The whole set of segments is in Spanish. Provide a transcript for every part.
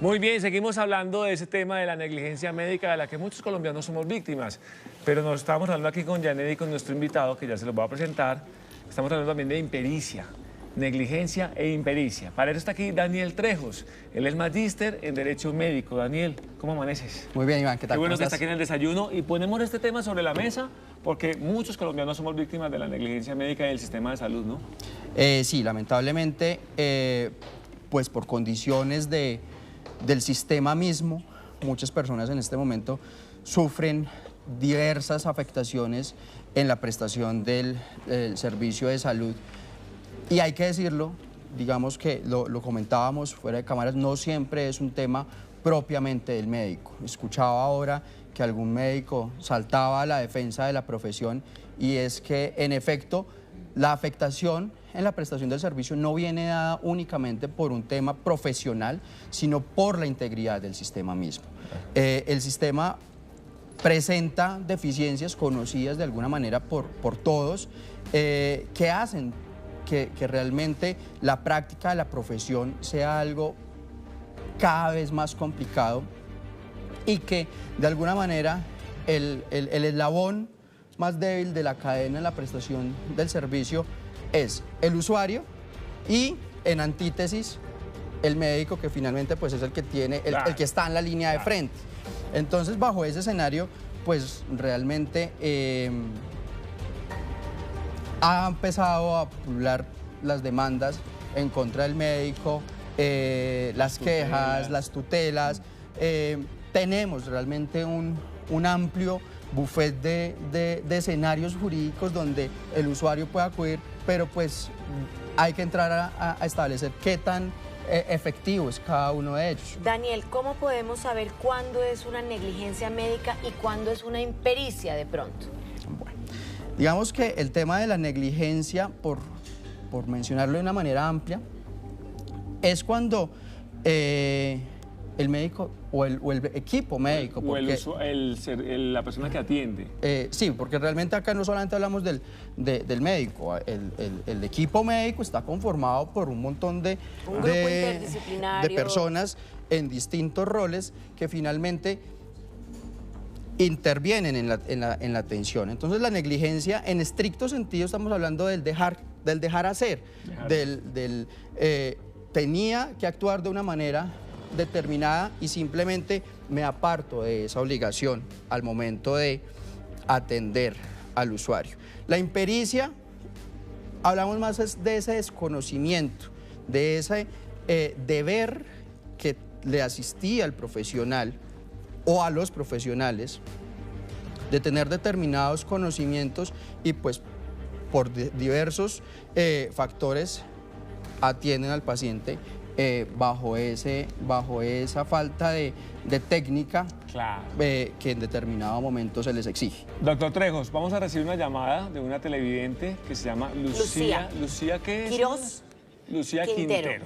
Muy bien, seguimos hablando de ese tema de la negligencia médica de la que muchos colombianos somos víctimas, pero nos estamos hablando aquí con Janet y con nuestro invitado, que ya se los voy a presentar. Estamos hablando también de impericia, negligencia e impericia. Para eso está aquí Daniel Trejos, él es magíster en Derecho Médico. Daniel, ¿cómo amaneces? Muy bien, Iván, ¿qué tal? Qué bueno que está aquí en el desayuno y ponemos este tema sobre la mesa porque muchos colombianos somos víctimas de la negligencia médica y del sistema de salud, ¿no? Sí, lamentablemente, pues por condiciones del sistema mismo, muchas personas en este momento sufren diversas afectaciones en la prestación del servicio de salud. Y hay que decirlo, digamos que lo comentábamos fuera de cámaras, no siempre es un tema propiamente del médico. Escuchaba ahora que algún médico saltaba a la defensa de la profesión y es que, en efecto, la afectación en la prestación del servicio no viene dada únicamente por un tema profesional, sino por la integridad del sistema mismo. El sistema presenta deficiencias conocidas de alguna manera por todos que hacen que realmente la práctica de la profesión sea algo cada vez más complicado y que de alguna manera el eslabón más débil de la cadena en la prestación del servicio es el usuario y, en antítesis, el médico, que finalmente pues, es el que tiene, el que está en la línea de frente. Entonces, bajo ese escenario, pues realmente ha empezado a pulular las demandas en contra del médico, las quejas, las tutelas. Tenemos realmente un amplio buffet de escenarios jurídicos donde el usuario puede acudir, pero pues hay que entrar a establecer qué tan efectivo es cada uno de ellos. Daniel, ¿cómo podemos saber cuándo es una negligencia médica y cuándo es una impericia de pronto? Bueno, digamos que el tema de la negligencia, por mencionarlo de una manera amplia, es cuando el médico o el equipo médico. La persona que atiende. Sí, porque realmente acá no solamente hablamos del médico, el equipo médico está conformado por un montón de personas en distintos roles que finalmente intervienen en la atención. Entonces la negligencia, en estricto sentido, estamos hablando del dejar hacer, tenía que actuar de una manera determinada y simplemente me aparto de esa obligación al momento de atender al usuario. La impericia, hablamos más de ese desconocimiento, de ese deber que le asistía al profesional o a los profesionales, de tener determinados conocimientos y pues por diversos factores atienden al paciente bajo esa falta de técnica, claro, que en determinado momento se les exige. Doctor Trejos, vamos a recibir una llamada de una televidente que se llama Lucía. ¿Lucía qué es? Quiroz. Lucía Quintero.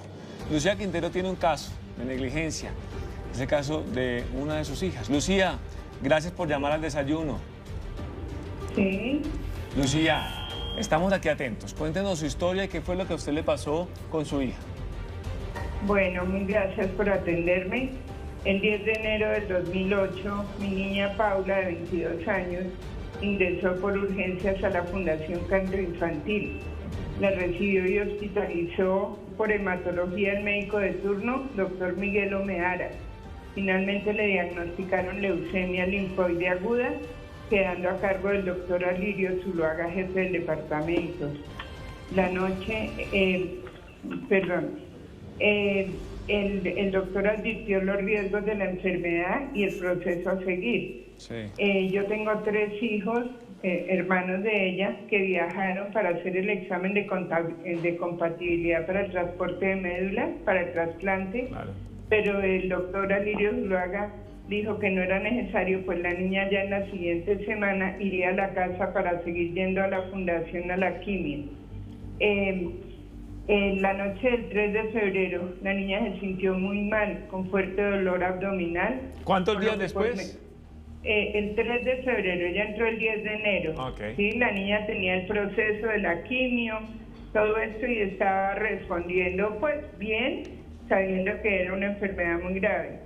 Lucía Quintero tiene un caso de negligencia. Es el caso de una de sus hijas. Lucía, gracias por llamar al desayuno. Sí. Lucía, estamos aquí atentos. Cuéntenos su historia y qué fue lo que a usted le pasó con su hija. Bueno, muy gracias por atenderme. El 10 de enero del 2008, mi niña Paula, de 22 años, ingresó por urgencias a la Fundación Cáncer Infantil. La recibió y hospitalizó por hematología el médico de turno, doctor Miguel Omeara. Finalmente le diagnosticaron leucemia linfoide aguda, quedando a cargo del doctor Alirio Zuluaga, jefe del departamento. La noche, el doctor advirtió los riesgos de la enfermedad y el proceso a seguir. Sí. Yo tengo 3 hijos, hermanos de ella, que viajaron para hacer el examen de compatibilidad para el transporte de médula, para el trasplante, claro. Pero el doctor Alirio Zuluaga dijo que no era necesario, pues la niña ya en la siguiente semana iría a la casa para seguir yendo a la fundación a la quimio. En la noche del 3 de febrero, la niña se sintió muy mal, con fuerte dolor abdominal. ¿Cuántos días después? El 3 de febrero, ella entró el 10 de enero. Okay. ¿Sí? La niña tenía el proceso de la quimio, todo esto, y estaba respondiendo pues bien, sabiendo que era una enfermedad muy grave.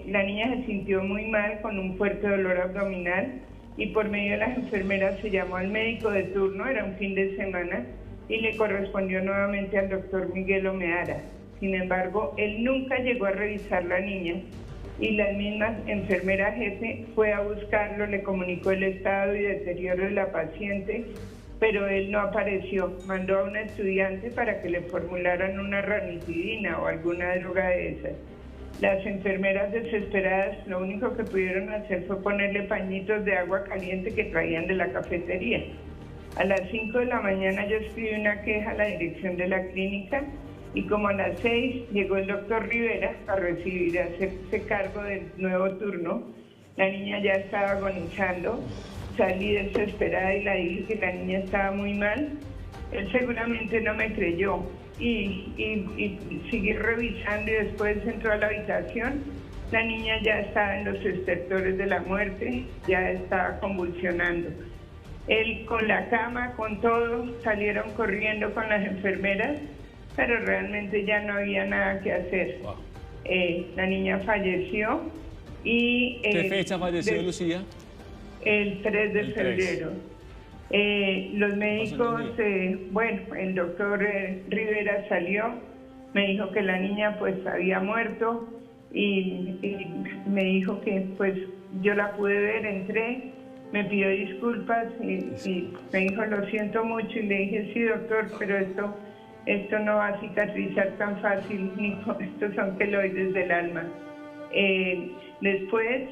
La niña se sintió muy mal con un fuerte dolor abdominal y por medio de las enfermeras se llamó al médico de turno, era un fin de semana, y le correspondió nuevamente al doctor Miguel Omeara. Sin embargo, él nunca llegó a revisar la niña y la misma enfermera jefe fue a buscarlo, le comunicó el estado y deterioro de la paciente, pero él no apareció. Mandó a una estudiante para que le formularan una ranitidina o alguna droga de esas. Las enfermeras desesperadas lo único que pudieron hacer fue ponerle pañitos de agua caliente que traían de la cafetería. A las 5 de la mañana yo escribí una queja a la dirección de la clínica y como a las 6 llegó el doctor Rivera a hacerse cargo del nuevo turno. La niña ya estaba agonizando. Salí desesperada y le dije que la niña estaba muy mal. Él seguramente no me creyó y seguí revisando y después entró a la habitación. La niña ya estaba en los estertores de la muerte, ya estaba convulsionando. Él con la cama, con todo, salieron corriendo con las enfermeras, pero realmente ya no había nada que hacer. Wow. La niña falleció y... ¿Qué fecha falleció Lucía? El 3 de febrero. Los médicos, bueno, el doctor Rivera salió, me dijo que la niña pues había muerto y me dijo que pues yo la pude ver, entré, me pidió disculpas y me dijo lo siento mucho y le dije sí doctor, pero esto no va a cicatrizar tan fácil, estos son queloides del alma. Después,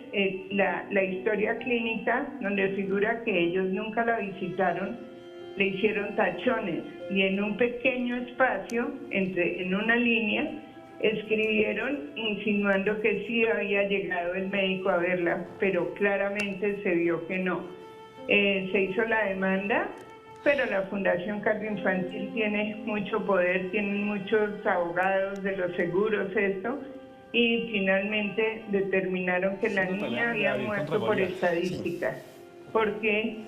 la historia clínica, donde figura que ellos nunca la visitaron, le hicieron tachones y en un pequeño espacio, en una línea, escribieron insinuando que sí había llegado el médico a verla, pero claramente se vio que no. Se hizo la demanda, pero la Fundación Cardioinfantil tiene mucho poder, tienen muchos abogados de los seguros, y finalmente determinaron que la niña había muerto por estadística, porque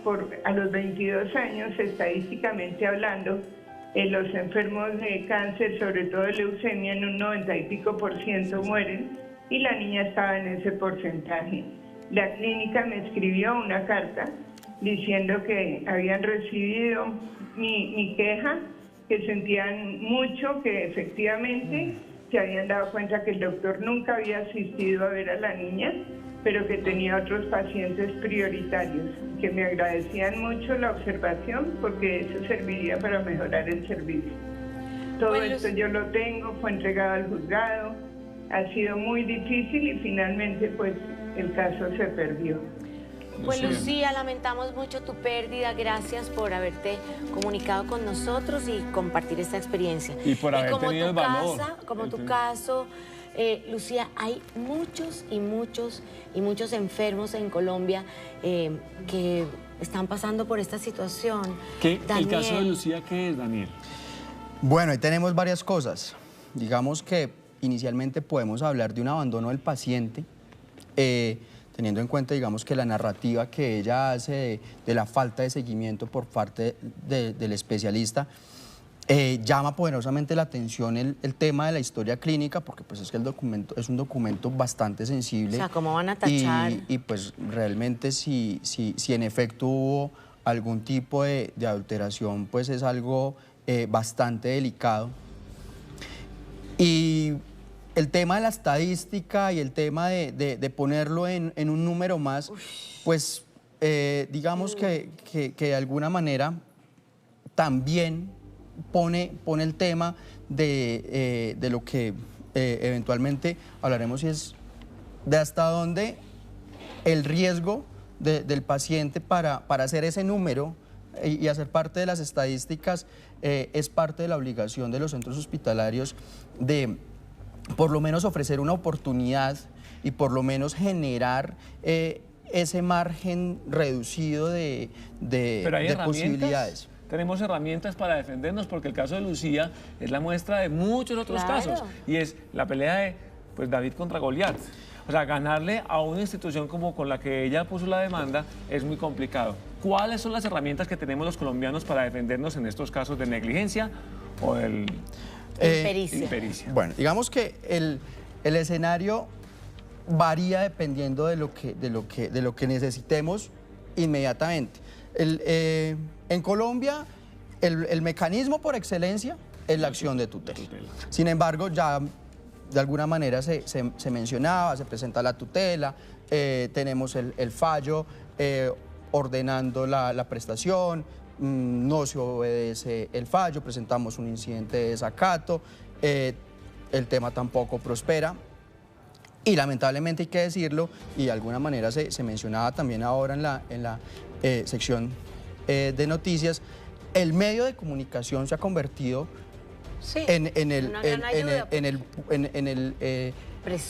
a los 22 años, estadísticamente hablando, los enfermos de cáncer, sobre todo de leucemia, en un 90 y pico % mueren, y la niña estaba en ese porcentaje. La clínica me escribió una carta diciendo que habían recibido mi queja, que sentían mucho, que efectivamente se habían dado cuenta que el doctor nunca había asistido a ver a la niña, pero que tenía otros pacientes prioritarios, que me agradecían mucho la observación porque eso serviría para mejorar el servicio. Todo esto yo lo tengo, fue entregado al juzgado, ha sido muy difícil y finalmente pues el caso se perdió. Pues Lucía, lamentamos mucho tu pérdida, gracias por haberte comunicado con nosotros y compartir esta experiencia. Y por haber tenido el valor. Como tu caso, Lucía, hay muchos enfermos en Colombia que están pasando por esta situación. ¿El caso de Lucía qué es, Daniel? Bueno, ahí tenemos varias cosas. Digamos que inicialmente podemos hablar de un abandono del paciente, teniendo en cuenta, digamos, que la narrativa que ella hace de la falta de seguimiento por parte del especialista llama poderosamente la atención el tema de la historia clínica, porque pues es que el documento es un documento bastante sensible. O sea, ¿cómo van a tachar? Y pues realmente si en efecto hubo algún tipo de adulteración, pues es algo bastante delicado. Y el tema de la estadística y el tema de ponerlo en un número más, pues digamos que de alguna manera también pone el tema de lo que eventualmente hablaremos, y es de hasta dónde el riesgo del paciente para hacer ese número y hacer parte de las estadísticas es parte de la obligación de los centros hospitalarios de por lo menos ofrecer una oportunidad y por lo menos generar ese margen reducido de posibilidades. Tenemos herramientas para defendernos, porque el caso de Lucía es la muestra de muchos otros casos, y es la pelea de David contra Goliat. O sea, ganarle a una institución como con la que ella puso la demanda es muy complicado. ¿Cuáles son las herramientas que tenemos los colombianos para defendernos en estos casos de negligencia o del Impericia. Impericia. Bueno, digamos que el escenario varía dependiendo de lo que necesitemos inmediatamente. En Colombia, el mecanismo por excelencia es la acción de tutela. Sin embargo, ya de alguna manera se mencionaba, se presenta la tutela, tenemos el fallo ordenando la prestación, no se obedece el fallo, presentamos un incidente de desacato, el tema tampoco prospera. Y lamentablemente hay que decirlo, y de alguna manera se mencionaba también ahora en la sección de noticias, el medio de comunicación se ha convertido en el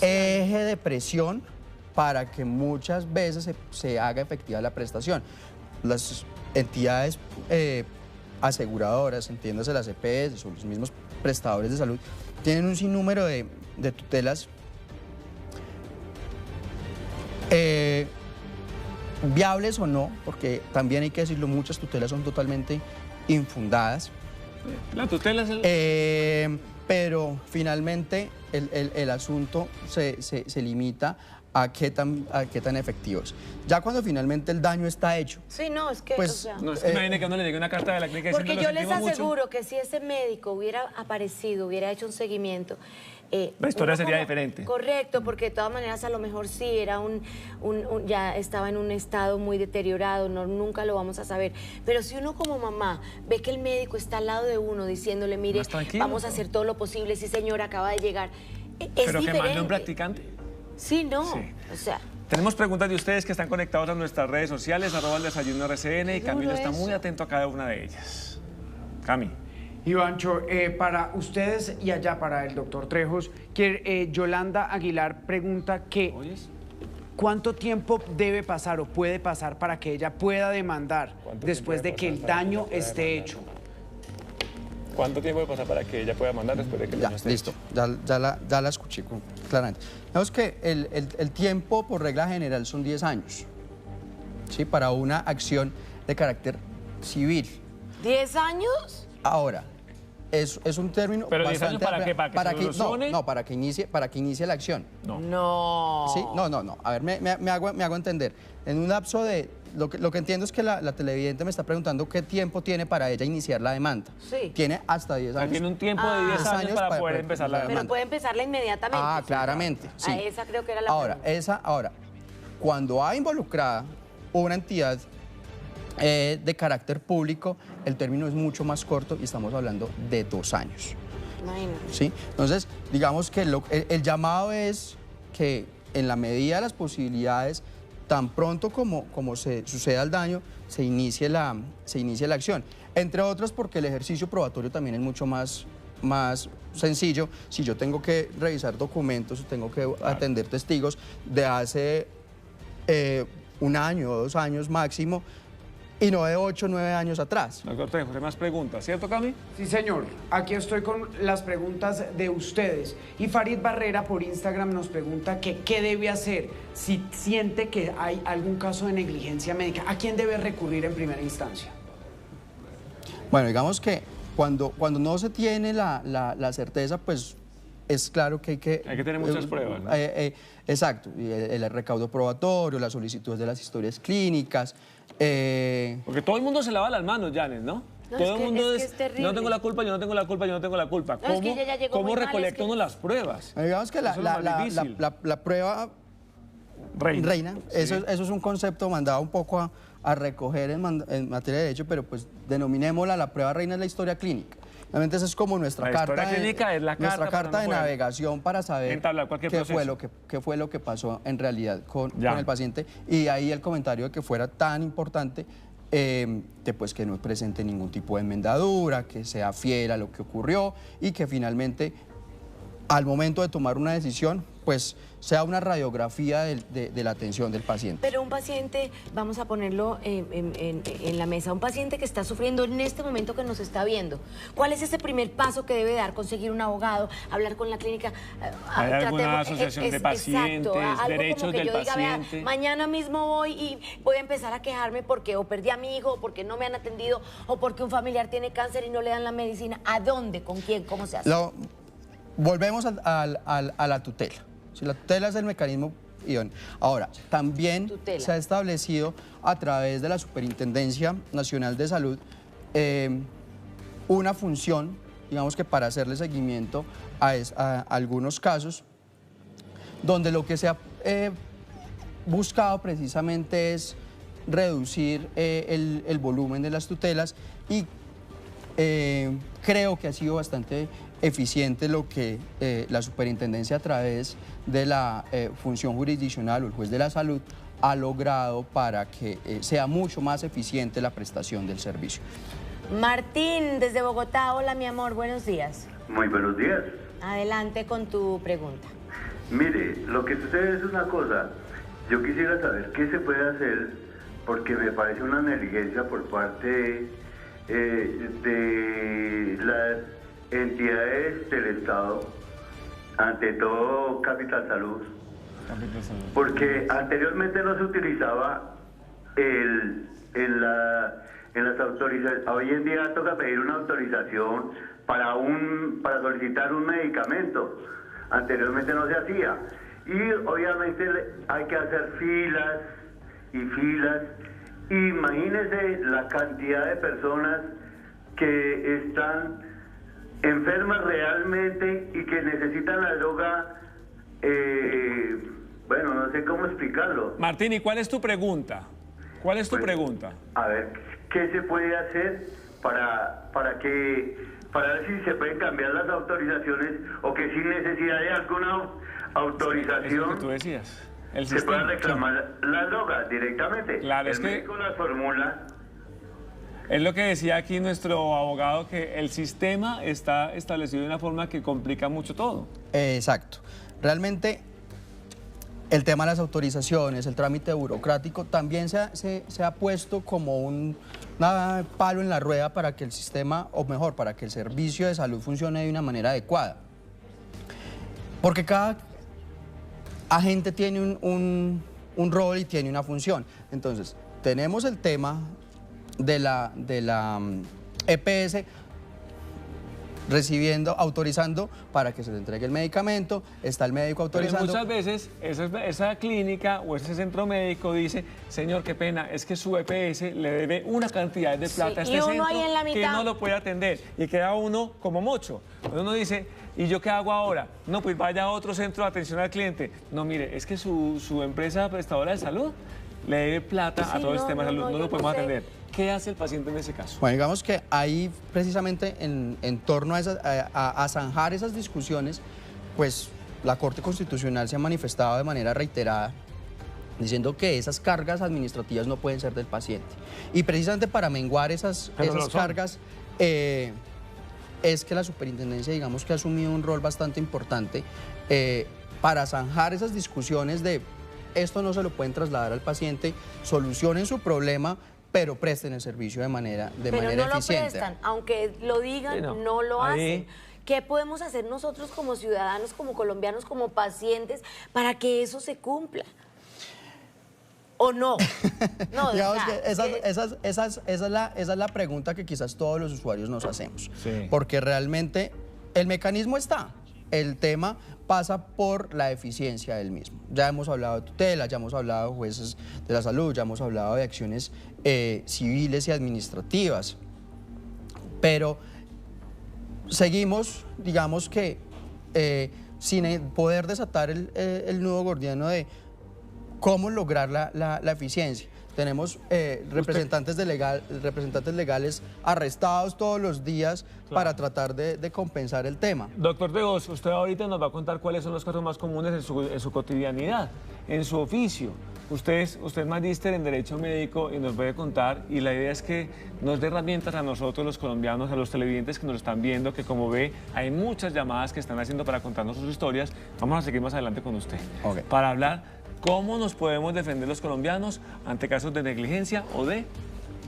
eje de presión para que muchas veces se haga efectiva la prestación. Las entidades aseguradoras, entiéndase las EPS o los mismos prestadores de salud, tienen un sinnúmero de tutelas viables o no, porque también hay que decirlo, muchas tutelas son totalmente infundadas. La tutela es el... Pero finalmente el asunto se limita a qué tan efectivos. Ya cuando finalmente el daño está hecho. Sí, no, es que... Pues, o sea, No, es que imagine que uno le llegue una carta de la clínica diciendo, porque "Lo yo les sentimos mucho". aseguro que si ese médico hubiera aparecido, hubiera hecho un seguimiento... La historia uno sería diferente. Correcto, porque de todas maneras a lo mejor sí era ya estaba en un estado muy deteriorado, nunca lo vamos a saber. Pero si uno como mamá ve que el médico está al lado de uno diciéndole, mire, Más tranquilo, vamos a hacer todo lo posible, sí señora, acaba de llegar, es Pero que diferente. mande un practicante. Sí, no, Sí. o sea... Tenemos preguntas de ustedes que están conectados a nuestras redes sociales, @el_desayuno_RCN, y Camilo está muy atento a cada una de ellas. Cami. Ivancho, para ustedes y allá para el doctor Trejos, que Yolanda Aguilar pregunta que ¿Oyes? ¿cuánto tiempo debe pasar o puede pasar para que ella pueda demandar después de que el daño esté hecho? ¿Cuánto tiempo debe pasar para que ella pueda mandar después de que el Ya, daño esté listo, hecho? ya la escuché claramente. Vemos que el tiempo por regla general son 10 años, ¿sí? Para una acción de carácter civil. ¿10 años? Ahora, es un término ¿Pero 10 años para qué? ¿Para que se solucione? No, para que inicie la acción. No. No. ¿Sí? No. A ver, me hago entender. En un lapso de... Lo que entiendo es que la televidente me está preguntando qué tiempo tiene para ella iniciar la demanda. Sí. Tiene hasta 10 O sea, años. tiene un tiempo de 10 años para poder empezar la Pero demanda. puede empezarla inmediatamente. Ah, ¿sí? claramente, sí. A esa creo que era la pregunta. Ahora, cuando hay involucrada una entidad de carácter público, el término es mucho más corto y estamos hablando de 2 años. Imagínate. ¿Sí? Entonces, digamos que el llamado es que en la medida de las posibilidades, tan pronto como se suceda el daño, se inicie la acción. Entre otras porque el ejercicio probatorio también es mucho más sencillo. Si yo tengo que revisar documentos, tengo que atender testigos de hace 1 año o 2 años máximo, y no de 8 o 9 años atrás. Doctor Trejos, hay más preguntas, ¿cierto, Cami? Sí, señor. Aquí estoy con las preguntas de ustedes. Y Farid Barrera por Instagram nos pregunta que qué debe hacer si siente que hay algún caso de negligencia médica. ¿A quién debe recurrir en primera instancia? Bueno, digamos que cuando no se tiene la certeza, pues es claro que hay que... Hay que tener muchas pruebas, ¿no? Exacto, y el recaudo probatorio, las solicitudes de las historias clínicas. Porque todo el mundo se lava las manos, Janet, ¿no? No, Todo es el que- mundo es que es terrible. yo no tengo la culpa, yo no tengo la culpa, yo no tengo la culpa. No, es que ella ya llegó ¿Cómo muy mal, recolecta es que- uno las pruebas? Digamos que Eso es lo más difícil. la prueba reina, Sí. eso es un concepto mandado un poco a recoger en materia de derecho, pero pues denominémosla la prueba reina, es la historia clínica. Realmente esa es como nuestra La carta, historia clínica es la nuestra carta para carta de no poder navegación para saber entablar cualquier qué proceso. fue lo que pasó en realidad con Ya. el paciente. Y ahí el comentario de que fuera tan importante pues que no presente ningún tipo de enmendadura, que sea fiel a lo que ocurrió y que finalmente al momento de tomar una decisión pues sea una radiografía de la atención del paciente. Pero un paciente, vamos a ponerlo en la mesa, un paciente que está sufriendo en este momento que nos está viendo, ¿cuál es ese primer paso que debe dar? Conseguir un abogado, hablar con la clínica. ¿Hay alguna asociación de pacientes, algo derechos como que del yo diga, paciente? vea, mañana mismo voy y voy a empezar a quejarme porque o perdí a mi hijo, o porque no me han atendido, o porque un familiar tiene cáncer y no le dan la medicina. ¿A dónde? ¿Con quién? ¿Cómo se hace? Volvemos a la tutela. Si la tutela es el mecanismo idóneo. Ahora, también se ha establecido a través de la Superintendencia Nacional de Salud una función, digamos que para hacerle seguimiento a algunos casos, donde lo que se ha buscado precisamente es reducir el volumen de las tutelas y creo que ha sido bastante eficiente lo que la superintendencia a través de la función jurisdiccional o el juez de la salud ha logrado para que sea mucho más eficiente la prestación del servicio. Martín, desde Bogotá. Hola, mi amor, buenos días. Muy buenos días. Adelante con tu pregunta. Mire, lo que sucede es una cosa. Yo quisiera saber qué se puede hacer porque me parece una negligencia por parte de las entidades del Estado, ante todo Capital Salud, porque anteriormente no se utilizaba en las autorizaciones. Hoy en día toca pedir una autorización para solicitar un medicamento. Anteriormente no se hacía. Y obviamente hay que hacer filas y filas. Imagínense la cantidad de personas que están enfermas realmente y que necesitan la droga. Bueno, no sé cómo explicarlo. Martín, ¿y cuál es tu pregunta? ¿Cuál es tu pregunta? A ver, ¿qué se puede hacer para ver si se pueden cambiar las autorizaciones o que sin necesidad de alguna autorización Es lo que tú decías. El se sistema, pueda reclamar la droga directamente? Claro, el médico las formula. Es lo que decía aquí nuestro abogado, que el sistema está establecido de una forma que complica mucho todo. Exacto. Realmente el tema de las autorizaciones, el trámite burocrático, también se ha puesto como un palo en la rueda para que el sistema, o mejor, para que el servicio de salud funcione de una manera adecuada. Porque cada agente tiene un rol y tiene una función. Entonces, tenemos el tema de la EPS autorizando para que se le entregue el medicamento, está el médico autorizando. Pero muchas veces esa clínica o ese centro médico dice, señor, qué pena, es que su EPS le debe una cantidad de plata a este centro ahí en la que mitad no lo puede atender y queda uno como mocho. Uno dice, ¿y yo qué hago ahora? No, pues vaya a otro centro de atención al cliente. No, mire, es que su empresa prestadora de salud le debe plata a todo el sistema de salud, no lo podemos atender. ¿Qué hace el paciente en ese caso? Bueno, digamos que ahí precisamente en torno a zanjar esas discusiones, pues la Corte Constitucional se ha manifestado de manera reiterada diciendo que esas cargas administrativas no pueden ser del paciente. Y precisamente para menguar esas cargas es que la superintendencia, digamos que ha asumido un rol bastante importante para zanjar esas discusiones de esto no se lo pueden trasladar al paciente, solucionen su problema, pero presten el servicio de manera eficiente. Pero no lo prestan, aunque lo digan, no lo hacen. ¿Qué podemos hacer nosotros como ciudadanos, como colombianos, como pacientes, para que eso se cumpla? ¿O no? No, digamos que esa es la pregunta que quizás todos los usuarios nos hacemos. Sí. Porque realmente el mecanismo está. El tema pasa por la eficiencia del mismo. Ya hemos hablado de tutela, ya hemos hablado de jueces de la salud, ya hemos hablado de acciones civiles y administrativas. Pero seguimos, digamos que, sin poder desatar el nudo gordiano de cómo lograr la eficiencia. Tenemos representantes legales arrestados todos los días para tratar de compensar el tema. Doctor Trejos, usted ahorita nos va a contar cuáles son los casos más comunes en su cotidianidad, en su oficio. Usted es magíster en Derecho Médico y nos puede contar, y la idea es que nos dé herramientas a nosotros los colombianos, a los televidentes que nos están viendo, que como ve, hay muchas llamadas que están haciendo para contarnos sus historias. Vamos a seguir más adelante con usted, para hablar cómo nos podemos defender los colombianos ante casos de negligencia o de...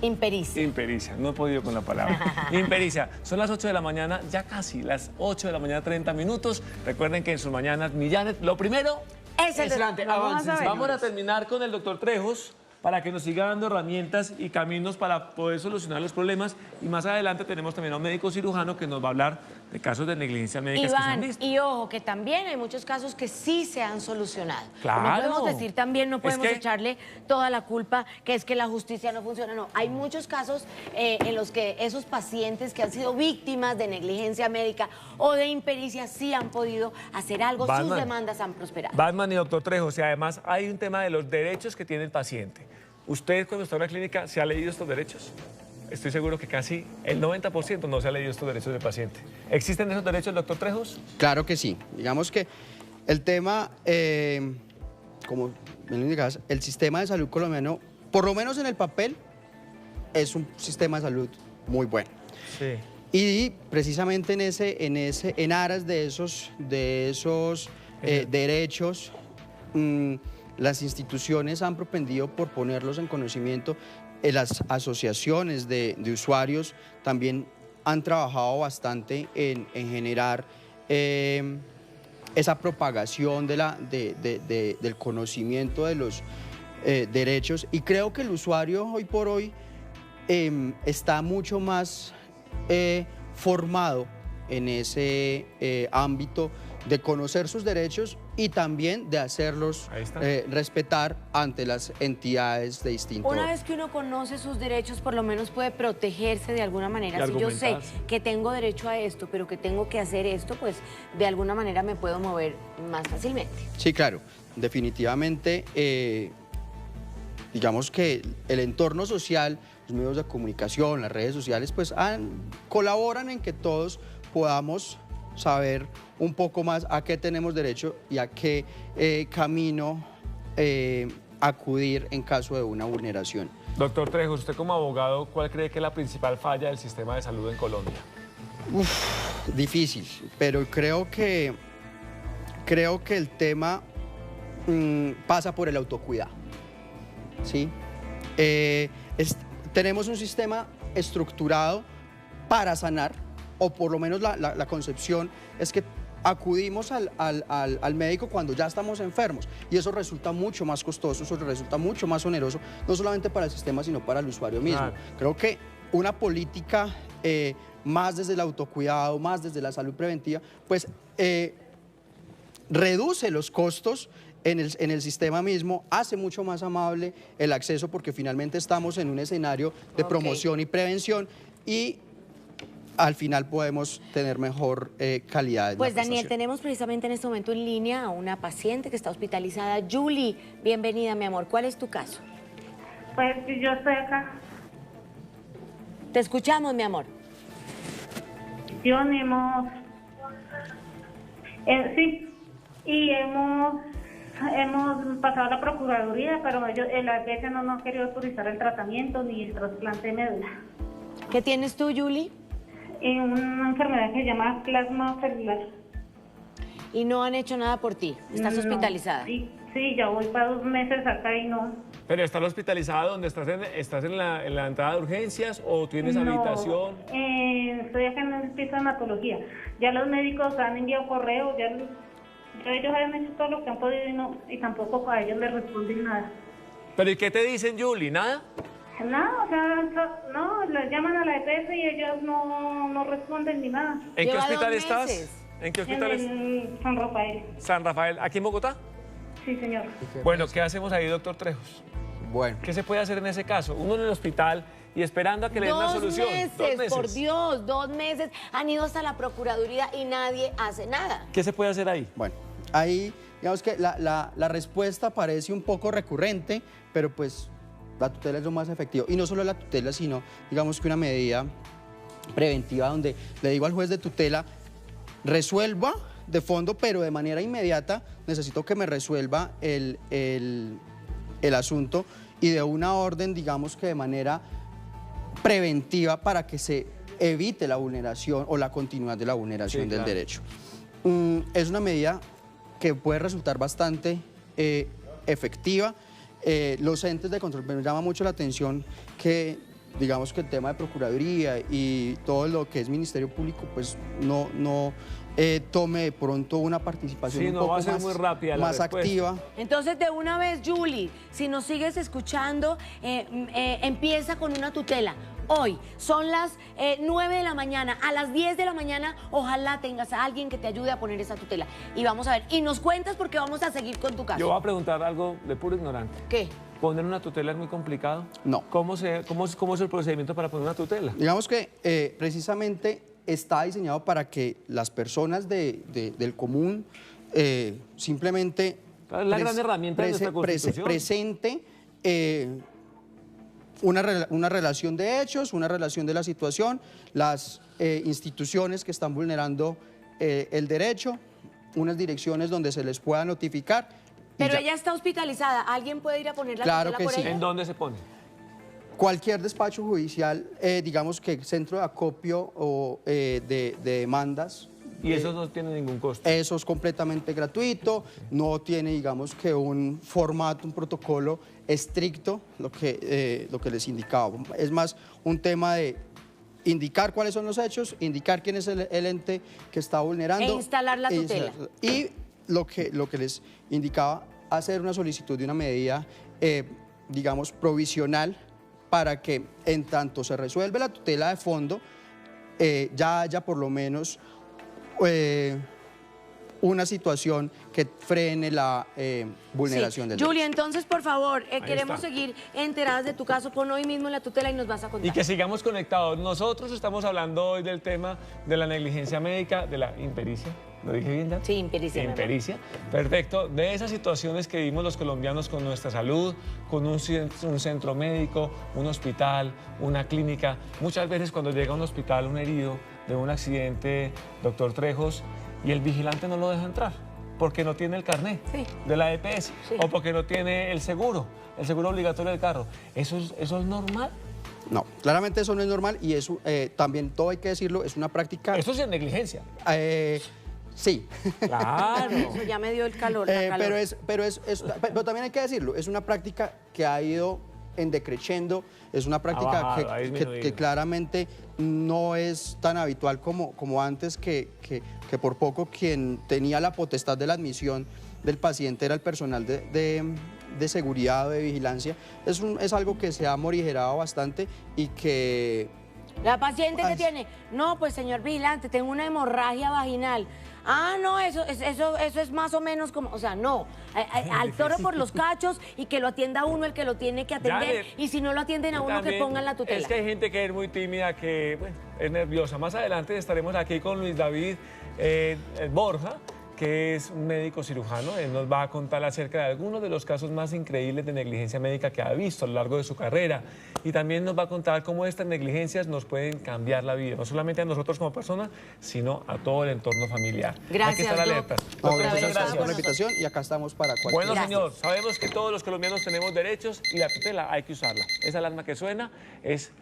Impericia. Impericia, no he podido con la palabra. Impericia, son las 8 de la mañana, ya casi las 8 de la mañana, 30 minutos. Recuerden que en sus mañanas, Millanet, lo primero... Es el Vamos a terminar con el doctor Trejos para que nos siga dando herramientas y caminos para poder solucionar los problemas. Y más adelante tenemos también a un médico cirujano que nos va a hablar de casos de negligencia médica que se han visto. Y ojo, que también hay muchos casos que sí se han solucionado. Claro. No podemos decir también, no podemos echarle toda la culpa que es que la justicia no funciona. No, hay muchos casos en los que esos pacientes que han sido víctimas de negligencia médica o de impericia sí han podido hacer algo, sus demandas han prosperado. Batman y doctor Trejos, y además hay un tema de los derechos que tiene el paciente. ¿Usted cuando está en la clínica se ha leído estos derechos? Estoy seguro que casi el 90% no se ha leído estos derechos del paciente. ¿Existen esos derechos, doctor Trejos? Claro que sí. Digamos que el tema, como me lo indicabas, el sistema de salud colombiano, por lo menos en el papel, es un sistema de salud muy bueno. Sí. Y precisamente en aras de esos derechos, las instituciones han propendido por ponerlos en conocimiento. Las asociaciones de usuarios también han trabajado bastante en generar esa propagación del conocimiento de los derechos, y creo que el usuario hoy por hoy está mucho más formado en ese ámbito de conocer sus derechos y también de hacerlos respetar ante las entidades de distinto orden. Una vez que uno conoce sus derechos, por lo menos puede protegerse de alguna manera. Si yo sé que tengo derecho a esto, pero que tengo que hacer esto, pues de alguna manera me puedo mover más fácilmente. Sí, claro. Definitivamente, digamos que el entorno social, los medios de comunicación, las redes sociales, pues colaboran en que todos podamos saber un poco más a qué tenemos derecho y a qué camino acudir en caso de una vulneración. Doctor Trejos, usted como abogado, ¿cuál cree que es la principal falla del sistema de salud en Colombia? Difícil, pero creo que el tema pasa por el autocuidado, ¿sí? Tenemos un sistema estructurado para sanar, o por lo menos la concepción es que acudimos al médico cuando ya estamos enfermos, y eso resulta mucho más costoso, eso resulta mucho más oneroso, no solamente para el sistema, sino para el usuario mismo. Claro. Creo que una política más desde el autocuidado, más desde la salud preventiva, pues reduce los costos en el sistema mismo, hace mucho más amable el acceso, porque finalmente estamos en un escenario de promoción y prevención, y al final podemos tener mejor calidad de Pues Daniel, tenemos precisamente en este momento en línea a una paciente que está hospitalizada. Julie, bienvenida, mi amor. ¿Cuál es tu caso? Pues yo estoy acá. Te escuchamos, mi amor. Sí, y hemos pasado a la Procuraduría, pero el APS no nos ha querido autorizar el tratamiento ni el trasplante de médula. ¿Qué tienes tú, Julie? Una enfermedad que se llama plasma celular. ¿Y no han hecho nada por ti? ¿Estás hospitalizada? Sí, ya voy para 2 meses acá y no. ¿Pero estás hospitalizada donde estás en la entrada de urgencias o tienes habitación? Estoy acá en el piso de hematología. Ya los médicos han enviado correos, ellos han hecho todo lo que han podido y tampoco a ellos les responden nada. ¿Pero y qué te dicen, Julie? ¿Nada? No, o sea, no, les llaman a la EPS y ellos no responden ni nada. ¿En qué hospital estás? ¿En qué hospital estás? En San Rafael. ¿San Rafael? ¿Aquí en Bogotá? Sí, señor. Bueno, ¿qué hacemos ahí, doctor Trejos? Bueno. ¿Qué se puede hacer en ese caso? Uno en el hospital y esperando a que le den una solución. 2 meses, por Dios, 2 meses. Han ido hasta la Procuraduría y nadie hace nada. ¿Qué se puede hacer ahí? Bueno, Ahí, digamos que la respuesta parece un poco recurrente, pero pues la tutela es lo más efectivo. Y no solo la tutela, sino digamos que una medida preventiva donde le digo al juez de tutela, resuelva de fondo, pero de manera inmediata necesito que me resuelva el asunto y de una orden, digamos que de manera preventiva para que se evite la vulneración o la continuidad de la vulneración del derecho. Es una medida que puede resultar bastante efectiva. Los entes de control, me llama mucho la atención que, digamos que el tema de Procuraduría y todo lo que es Ministerio Público, pues no tome de pronto una participación un poco va a ser muy rápida más activa. Entonces, de una vez, Julie, si nos sigues escuchando, empieza con una tutela. Hoy son las 9 de la mañana, a las 10 de la mañana, ojalá tengas a alguien que te ayude a poner esa tutela. Y vamos a ver, y nos cuentas porque vamos a seguir con tu caso. Yo voy a preguntar algo de puro ignorante. ¿Qué? ¿Poner una tutela es muy complicado? No. ¿Cómo es el procedimiento para poner una tutela? Digamos que precisamente está diseñado para que las personas del común simplemente la gran herramienta de nuestra Constitución. presente una relación de hechos, una relación de la situación, las instituciones que están vulnerando el derecho, unas direcciones donde se les pueda notificar. Pero ella está hospitalizada, ¿alguien puede ir a poner la tutela por ella? ¿En dónde se pone? Cualquier despacho judicial, digamos que centro de acopio o de demandas. ¿Y eso no tiene ningún costo? Eso es completamente gratuito, no tiene, digamos que un formato, un protocolo estricto, lo que les indicaba. Es más un tema de indicar cuáles son los hechos, indicar quién es el ente que está vulnerando. E instalar la tutela. Y lo que les indicaba, hacer una solicitud de una medida, digamos, provisional, para que en tanto se resuelve la tutela de fondo, ya haya por lo menos una situación que frene la vulneración del derecho. Julia, entonces, por favor, queremos seguir enteradas de tu caso. Pon hoy mismo la tutela y nos vas a contar. Y que sigamos conectados. Nosotros estamos hablando hoy del tema de la negligencia médica, de la impericia. ¿Lo dije bien, Dan? Sí, impericia. Impericia. Perfecto. De esas situaciones que vivimos los colombianos con nuestra salud, con un centro médico, un hospital, una clínica. Muchas veces cuando llega a un hospital un herido de un accidente, doctor Trejos, y el vigilante no lo deja entrar porque no tiene el carnet de la EPS o porque no tiene el seguro obligatorio del carro. ¿Eso es normal? No, claramente eso no es normal y eso también, todo hay que decirlo, es una práctica... Eso sí es negligencia. Sí. Claro. Eso ya me dio el calor. Pero también hay que decirlo, es una práctica que ha ido en decreciendo, es una práctica que claramente no es tan habitual como antes, que por poco quien tenía la potestad de la admisión del paciente era el personal de seguridad o de vigilancia. Es algo que se ha morigerado bastante y que... La paciente que tiene, no, pues señor vigilante, tengo una hemorragia vaginal. Ah, no, eso es más o menos como, o sea, no, al toro por los cachos y que lo atienda uno el que lo tiene que atender, y si no lo atienden a uno, que pongan la tutela. Es que hay gente que es muy tímida, que bueno, es nerviosa. Más adelante estaremos aquí con Luis David Borja, que es un médico cirujano. Él nos va a contar acerca de algunos de los casos más increíbles de negligencia médica que ha visto a lo largo de su carrera. Y también nos va a contar cómo estas negligencias nos pueden cambiar la vida, no solamente a nosotros como personas, sino a todo el entorno familiar. Gracias, hay que estar alertas. Muchas gracias por la invitación y acá estamos para cualquier... Bueno, señor, sabemos que todos los colombianos tenemos derechos y la tutela hay que usarla. Esa alarma que suena es...